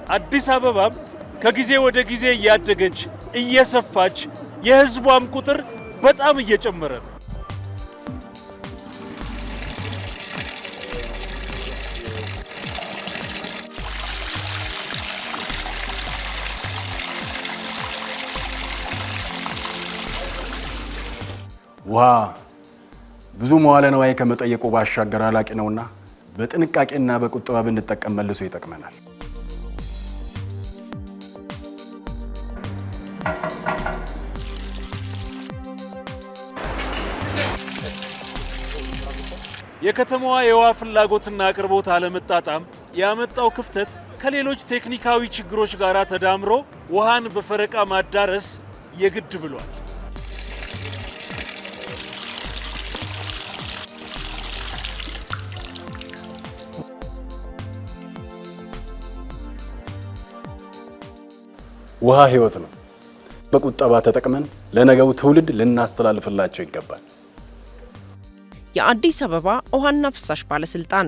አዲስ አበባም ከጊዜ ወደ ጊዜ እያደገች እየሰፋች የህዝቧም ቁጥር በጣም እየጨመረ ነው። ውሃ ብዙ መዋለ ንዋይ ከመጠየቁ ባሻገር አላቂ ነውና በጥንቃቄና በቁጠባ ብንጠቀም መልሶ ይጠቅመናል። የከተማዋ የውሃ ፍላጎትና አቅርቦት አለመጣጣም ያመጣው ክፍተት ከሌሎች ቴክኒካዊ ችግሮች ጋር ተዳምሮ ውሃን በፈረቃ ማዳረስ የግድ ብሏል። ውሃ ህይወት ነው። በቁጠባ ተጠቅመን ለነገው ትውልድ ልናስተላልፍላቸው ይገባል። የአዲስ አበባ ውሃና ፍሳሽ ባለስልጣን